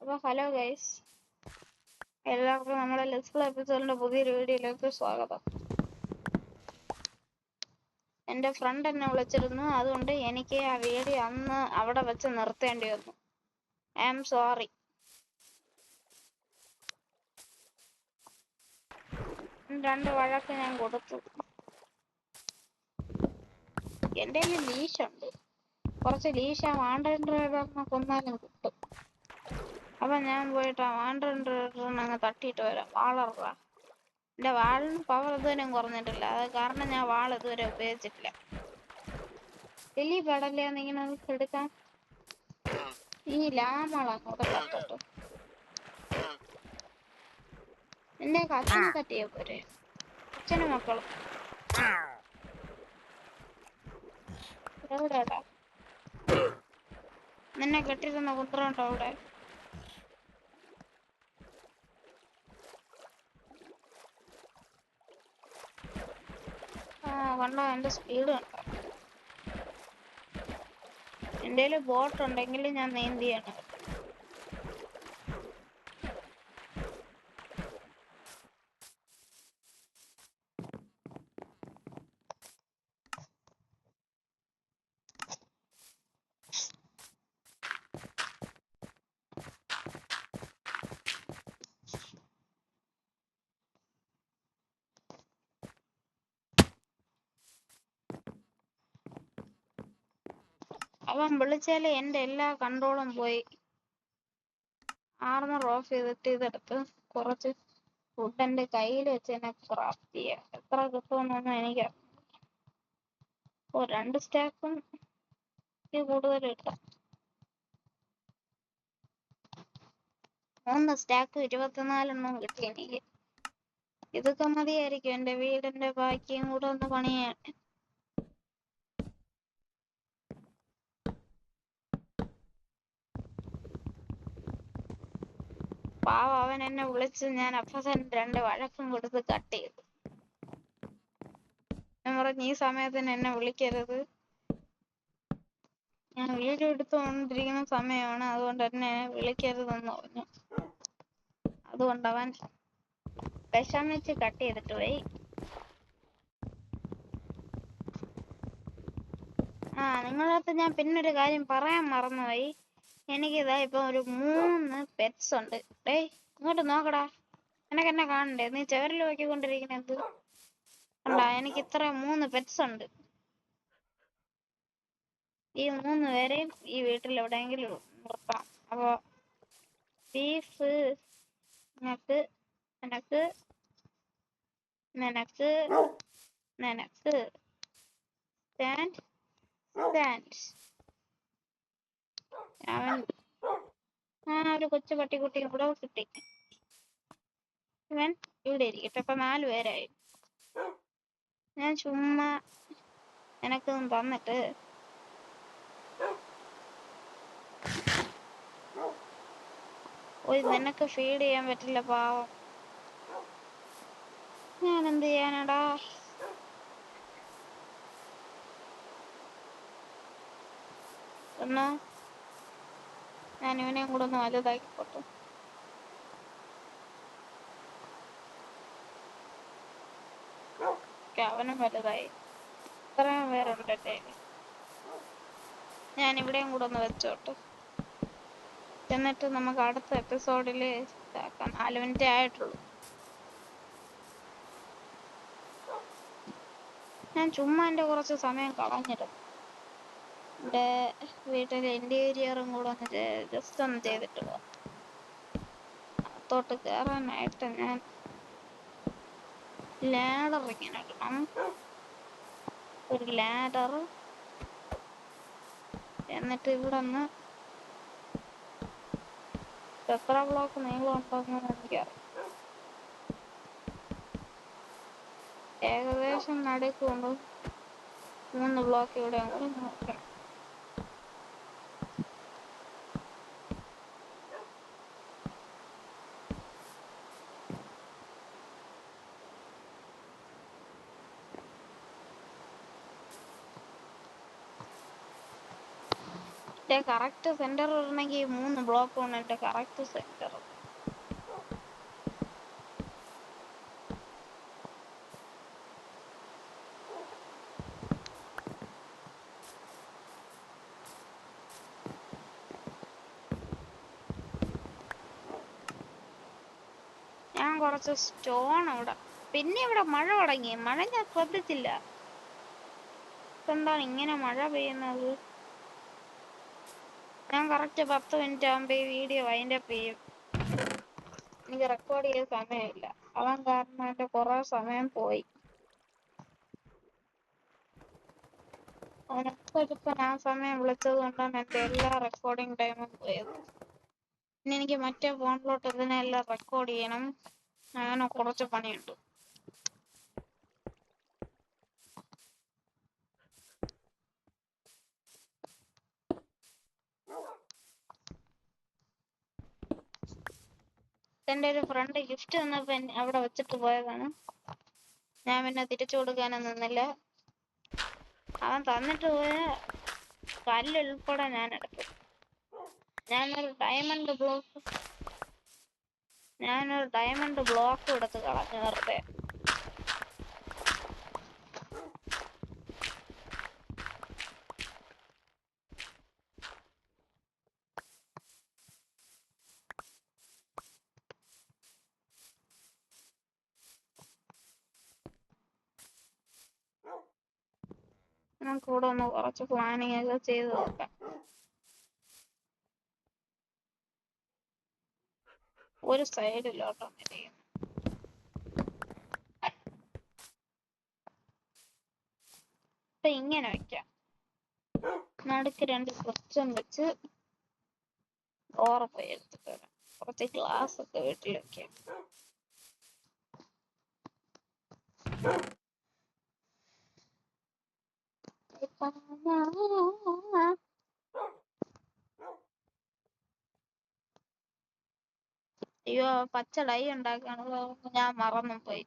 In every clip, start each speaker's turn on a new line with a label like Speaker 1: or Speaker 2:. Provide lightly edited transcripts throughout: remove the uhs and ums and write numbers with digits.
Speaker 1: അപ്പോൾ hello guys, എല്ലാവർക്കും നമ്മുടെ ലെറ്റ്സ് എപ്പിസോഡിന്റെ പുതിയൊരു വീഡിയോയിലേക്ക് സ്വാഗതം. എൻ്റെ ഫ്രണ്ട് എന്നെ വിളിച്ചിരുന്നു, അതുകൊണ്ട് എനിക്ക് ആ വീഡിയോ അന്ന് അവിടെ വെച്ച് നിർത്തേണ്ടി വന്നു. I am sorry. രണ്ട് വഴക്ക് ഞാൻ കൊടുത്തു. എൻ്റെ കയ്യിൽ ലീഷുണ്ട്, കുറച്ച് ലീഷ വാണ്ടറിനെ കൊന്നാലും കിട്ടും. അപ്പം ഞാൻ പോയിട്ട് ആ വാണ്ടറിനെ അങ്ങ് തട്ടിയിട്ട് വരാം. വാളറ എൻ്റെ വാളിന് പവർ ഇതുവരെ കുറഞ്ഞിട്ടില്ല, അത് കാരണം ഞാൻ വാൾ ഇതുവരെ ഉപയോഗിച്ചിട്ടില്ല. വലിയ പാടല്ലേ ഇങ്ങനെ എടുക്കാൻ. ഈ ലാമളങ്ങോട്ട് തട്ടട്ടു. എന്റെ അച്ഛനെ തട്ടിയ പോരെ, അച്ഛനും മക്കളും എവിടെടാ? നിന്നെ കെട്ടിരുന്ന കുന്ത്രുണ്ടോ അവിടെ? കണ്ടോ എന്റെ സ്പീഡ് കണ്ടോ? എൻ്റെ കയ്യിൽ ബോട്ട് ഉണ്ടെങ്കിൽ ഞാൻ നീന്തിയാണ്. അവൻ വിളിച്ചാല് എൻ്റെ എല്ലാ കൺട്രോളും പോയി. ആർമർ ഓഫ് ചെയ്തിട്ട് ഇതെടുത്ത് കുറച്ച് ഫുഡ് എൻ്റെ കയ്യിൽ വെച്ച് തന്നെ ക്രാഫ്റ്റ് ചെയ്യാം. എത്ര കിട്ടുമെന്നൊന്നും എനിക്ക് 2 സ്റ്റാക്കും കൂടുതൽ കിട്ടാം. 3 സ്റ്റാക്ക് 24 കിട്ടി എനിക്ക്. ഇതൊക്കെ മതിയായിരിക്കും എൻ്റെ വീടിൻ്റെ ബാക്കിയും കൂടെ ഒന്ന് പണിയാൻ. പാവം അവൻ എന്നെ വിളിച്ച്, ഞാൻ അപ്പം തന്നെ 2 വഴക്കും കൊടുത്ത് കട്ട് ചെയ്തു. ഞാൻ പറഞ്ഞു, ഈ സമയത്തിന് എന്നെ വിളിക്കരുത്, ഞാൻ വീഡിയോ എടുത്തുകൊണ്ടിരിക്കുന്ന സമയമാണ്, അതുകൊണ്ട് എന്നെ വിളിക്കരുതെന്ന് പറഞ്ഞു. അതുകൊണ്ട് അവൻ വിഷമിച്ച് കട്ട് ചെയ്തിട്ട് പോയി. നിങ്ങളടുത്ത് ഞാൻ പിന്നൊരു കാര്യം പറയാൻ മറന്നുപോയി. എനിക്കിതാ ഇപ്പൊ ഒരു 3 പെറ്റ്സ് ഉണ്ട്. ഡേയ് ഇങ്ങോട്ട് നോക്കടാ, എന്നെ കാണണ്ടേ? നീ ചുവരിൽ നോക്കിക്കൊണ്ടിരിക്കുന്നത് കണ്ടാ? എനിക്ക് ഇത്ര 3 പെറ്റ്സ് ഉണ്ട്. ഈ 3 പേരെയും ഈ വീട്ടിൽ എവിടെയെങ്കിലും നിർത്താം. അപ്പൊ ബീഫ് നിനക്ക്, നിനക്ക്, നിനക്ക്, നിനക്ക്, സ്റ്റാൻഡ് സ്റ്റാൻഡ്. അവൻ ഒരു കൊച്ചു പട്ടിക്കുട്ടിയും കൂടെ കിട്ടി. ഇവൻ ഇവിടെ ഇരിക്കട്ടെ. അപ്പൊ 4 പേരായി. ഞാൻ ചുമ്മാ എനക്കൊന്നും തന്നിട്ട് നിനക്ക് ഫീഡ് ചെയ്യാൻ പറ്റില്ല പാവം. ഞാൻ എന്ത് ചെയ്യാനടാ? എന്നാ ഞാൻ ഇവനെയും കൂടെ ഒന്ന് വലുതാക്കിക്കോട്ടെ. അവനും വലുതായി. ഇത്രയും പേരുണ്ടല്ലേ, ഞാൻ ഇവിടെയും കൂടെ ഒന്ന് വെച്ചോട്ടെ. എന്നിട്ട് നമുക്ക് അടുത്ത എപ്പിസോഡിൽ ഇതാക്കാം. 4 മിനിറ്റേ ആയിട്ടുള്ളൂ. ഞാൻ ചുമ്മാ എൻ്റെ കുറച്ച് സമയം കളഞ്ഞിരുന്നു. എൻ്റെ വീട്ടിലെ ഇന്റീരിയറും കൂടെ ഒന്ന് ജസ്റ്റ് ഒന്ന് ചെയ്തിട്ട് പോകാം. അകത്തോട്ട് കയറാനായിട്ട് ഞാൻ ലാഡർ ഇങ്ങനെ ഇടണം. ഒരു ലാഡർ. എന്നിട്ട് ഇവിടെ ഒന്ന് എത്ര ബ്ലോക്ക് നീളം ഉണ്ടോന്ന് എനിക്കറിയാം. ഏകദേശം നടുക്കുകൊണ്ട് 3 ബ്ലോക്ക് ഇവിടെ കൂടി നോക്കണം. കറക്റ്റ് സെന്റർ ഇടണമെങ്കിൽ 3 ബ്ലോക്ക് ആണ് എന്റെ കറക്റ്റ് സെന്റർ. ഞാൻ കുറച്ച് സ്റ്റോൺ ഇവിടെ. പിന്നെ ഇവിടെ മഴ തുടങ്ങി. മഴ ഞാൻ ശ്രദ്ധിച്ചില്ല. എന്താണ് ഇങ്ങനെ മഴ പെയ്യുന്നത്? ഞാൻ കറക്റ്റ് 10 മിനിറ്റ് ആകുമ്പോ ഈ വീഡിയോ വൈൻഡപ്പ് ചെയ്യും. എനിക്ക് റെക്കോർഡ് ചെയ്യാൻ സമയമില്ല. അവൻ കാരണം എന്റെ കുറെ സമയം പോയി. അവനൊക്കെ ആ സമയം വിളിച്ചത് കൊണ്ടാണ് എന്റെ എല്ലാ റെക്കോർഡിങ് ടൈമും പോയത്. ഇനി എനിക്ക് മറ്റേ ഫോണിലോട്ട് ഇതിനെല്ലാം റെക്കോർഡ് ചെയ്യണം. അങ്ങനെ കുറച്ച് പണിയുണ്ട്. എന്റെ ഒരു ഫ്രണ്ട് ഗിഫ്റ്റ് തന്നപ്പോ അവിടെ വെച്ചിട്ട് പോയതാണ്. ഞാൻ പിന്നെ തിരിച്ചു കൊടുക്കാനൊന്നും നിന്നില്ല. അവൻ തന്നിട്ട് പോയ കല്ലുൾപ്പെടെ ഞാൻ എടുത്തു. ഞാനൊരു ഡയമണ്ട് ബ്ലോക്ക് എടുത്ത് കളഞ്ഞു വെറുതെ. നമുക്ക് ഇവിടെ ഒന്ന് കുറച്ച് പ്ലാനിങ് ഒക്കെ ചെയ്ത് നോക്കാം. ഒരു സൈഡിലോട്ടോ ചെയ്യും. ഇപ്പൊ ഇങ്ങനെ വെക്കാം. നടുക്ക് 2 കുറച്ചും വെച്ച് പോയി എടുത്തിട്ട് വരാം. കുറച്ച് ഗ്ലാസ് ഒക്കെ വീട്ടിൽ വെക്കാം. അയ്യോ, പച്ച ഡൈ ഉണ്ടാക്കാനുള്ള ഞാൻ മറന്നും പോയി.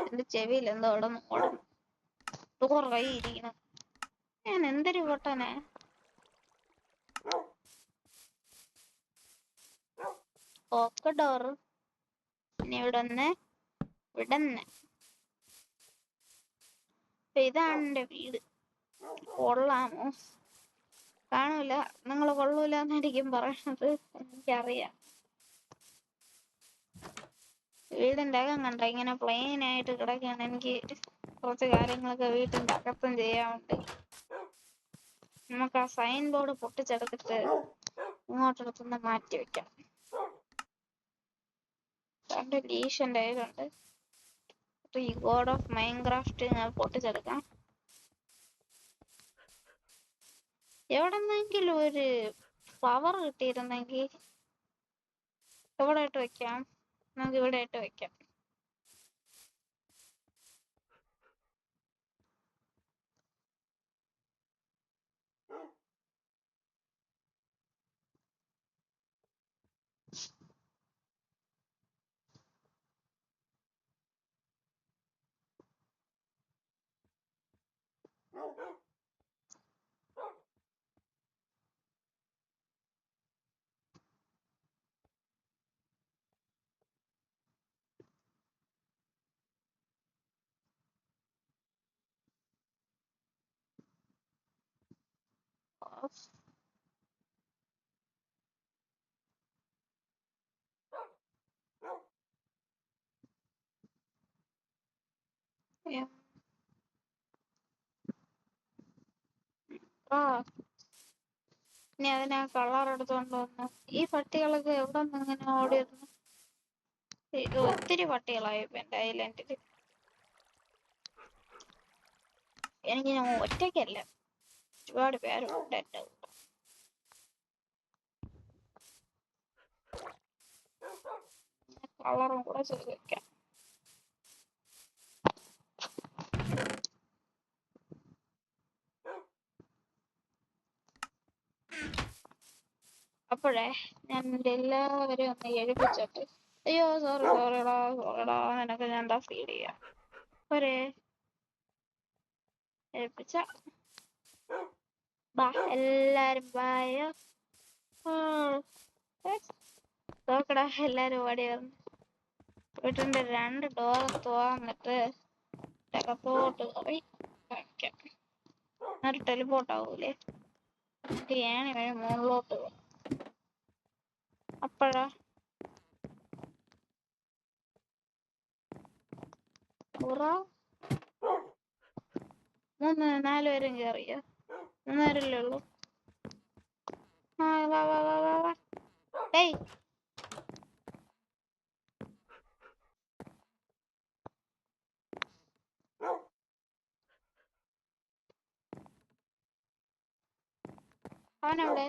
Speaker 1: എന്റെ ചെവിയിൽ എന്തോ ഓടുന്നു ഇരിക്കണം. ഞാൻ എന്തൊരു പൊട്ടനെ. Okay door. ഇനി ഇവിടന്ന്. ഇതാണ് എന്റെ വീട്. കൊള്ളാമോ? കാണൂല. നിങ്ങൾ കൊള്ളൂല എന്നായിരിക്കും പറയണത്. എനിക്കറിയാം. വീടിന്റെ അകം കണ്ട ഇങ്ങനെ പ്ലെയിൻ ആയിട്ട് കിടക്കുകയാണ്. എനിക്ക് കുറച്ച് കാര്യങ്ങളൊക്കെ വീട്ടിന്റെ അകത്തും ചെയ്യാറുണ്ട്. നമുക്ക് ആ സൈൻ ബോർഡ് പൊട്ടിച്ചെടുത്തിട്ട് ഇങ്ങോട്ടെടുത്തൊന്ന് മാറ്റി വെക്കാം. 2 ലീഷ് എന്റെ കയ്യിലുണ്ട്. ഈ ഗോഡ് ഓഫ് മൈൻക്രാഫ്റ്റ് പൊട്ടിച്ചെടുക്കാം. എവിടെന്നെങ്കിലും ഒരു പവർ കിട്ടിയിരുന്നെങ്കിൽ എവിടെ ഇട്ട് വെക്കാം? നമുക്ക് ഇവിടെ ഇട്ട് വെക്കാം. ഇനി അതിനെ കളർ എടുത്തോണ്ട് വന്നു. ഈ പട്ടികളൊക്കെ എവിടെ നിന്ന് ഇങ്ങനെ ഓടിയിരുന്നു? ഒത്തിരി പട്ടികളായി ഇപ്പൊ എന്റെ ഐലൻഡില്. എനിക്ക് ഞാൻ ഒറ്റയ്ക്കല്ല, ഒരുപാട് പേരുണ്ട് എന്റെ കൂടെ. കളറും കൂടെ ചെയ്ത് വെക്കാം. അപ്പോഴേ ഞാൻ എല്ലാവരെയും ഒന്ന് എഴുപ്പിച്ചിട്ട്, അയ്യോ സോറിടാ നിനക്ക് ഞാൻ എന്താ ഫീൽ ചെയ്യാം. ഒരേ എഴുപ്പിച്ച ബാ എല്ലാരും ബായോ. നോക്കടാ എല്ലാരും ഓടി വന്നു. വീട്ടിന്റെ 2 ഡോറും തുറന്നിട്ട് അകത്തോട്ട് കയറി കളിക്കാം. ഒരു ടെലിപോർട്ട് ആവൂലേ? ഏണി വഴി മുകളിലോട്ട് പോകും. അപ്പഴാ 4 പേരും കേറിയോ? 3 പേരല്ലേ ഉള്ളൂ. ആ വാ വാ വാ വാ വാ. ഏയ് അവനെവിടെ?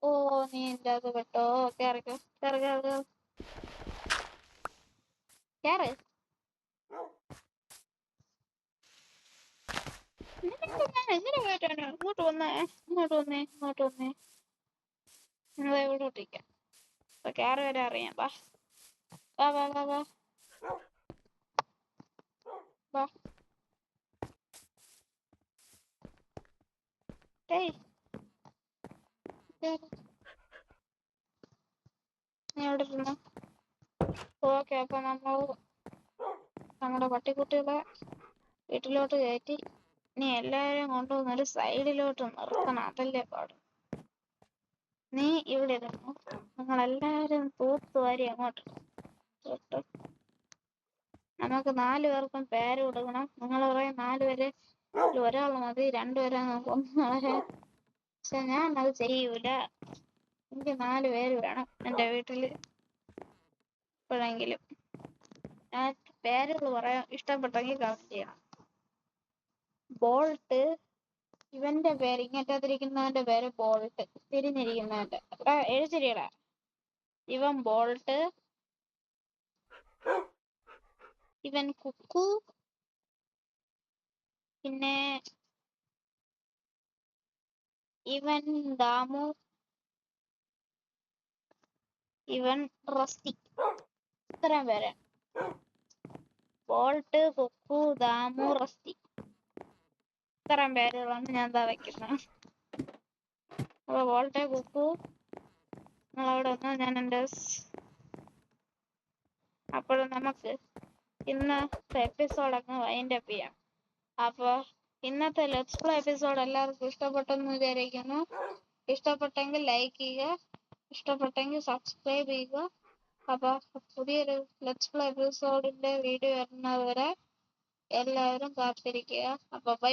Speaker 1: ഓ നീ എന്റെ അത് പെട്ടോ. കേറിക്കോ കേറി കേറി കേറ്. എങ്ങനെ കേട്ടാണ്? ഇങ്ങോട്ട് വന്നേ ഇങ്ങോട്ട് വന്നേ ഇങ്ങോട്ട് വന്നേ. ഇവിടെ ഒട്ടിക്കാം. അപ്പൊ കേറി വരാൻ അറിയാം. വാ വാ വാ വാ വാ വാ. ഏയ് നീ എവിടെ ഇരുന്നു? ഓക്കെ അപ്പൊ നമ്മുടെ പട്ടിക്കുട്ടികളെ വീട്ടിലോട്ട് കയറ്റി നീ എല്ലാവരും കൊണ്ടുവന്ന് ഒരു സൈഡിലോട്ട് നിർത്തണം. അതല്ലേ പാട്. നീ ഇവിടെ ഇരുന്നു. നിങ്ങളെല്ലാരും തൂത്തുവാരി അങ്ങോട്ട് ഇട്ട്. നമുക്ക് 4 പേർക്കും പേര് കൊടുക്കണം. നിങ്ങൾ പറയും 4 പേര് ഒരാൾ മതി, 2 പേരെ കൊന്നളെ. പക്ഷെ ഞാൻ അത് ചെയ്യൂല. എനിക്ക് 4 പേര് വേണം എന്റെ വീട്ടില്. എപ്പോഴെങ്കിലും ഞാൻ പേരുകൾ പറയാം. ഇഷ്ടപ്പെട്ടെങ്കിൽ കമന്റ് ചെയ്യണം. ബോൾട്ട്. ഇവന്റെ പേര് ഇങ്ങനത്തിരിക്കുന്നവന്റെ പേര് ബോൾട്ട്. തിരിഞ്ഞിരിക്കുന്നവന്റെ എഴുതിരിയടാ. ഇവൻ ബോൾട്ട്. ഇവൻ കുക്കു. പിന്നെ ഇവൻ ദാമു. ഇവൻ റസ്റ്റി. ഇത്രയും പേര്. Bolt, Kukku, Damu, Rusty. ഇത്രയും പേരുകളാണ് ഞാൻ എന്താ വെക്കുന്നത്. അപ്പൊ ബോൾട്ടെ, കുക്കു നിങ്ങളവിടെ വന്നു. ഞാൻ എൻ്റെ അപ്പോഴും നമുക്ക് ഇന്നത്തെ എപ്പിസോഡ് അങ്ങ് വൈൻഡ് അപ്പ് ചെയ്യാം. അപ്പൊ ഇന്നത്തെ ലെറ്റ്സ് പ്ലേ എപ്പിസോഡ് എല്ലാവർക്കും ഇഷ്ടപ്പെട്ടെന്ന് വിചാരിക്കുന്നു. ഇഷ്ടപ്പെട്ടെങ്കിൽ ലൈക്ക് ചെയ്യുക, ഇഷ്ടപ്പെട്ടെങ്കിൽ സബ്സ്ക്രൈബ് ചെയ്യുക. അപ്പൊ പുതിയൊരു ലെറ്റ്സ് പ്ലേ എപ്പിസോഡിന്റെ വീഡിയോ വരുന്നതുവരെ എല്ലാവരും കാത്തിരിക്കുക. അപ്പൊ ബൈ.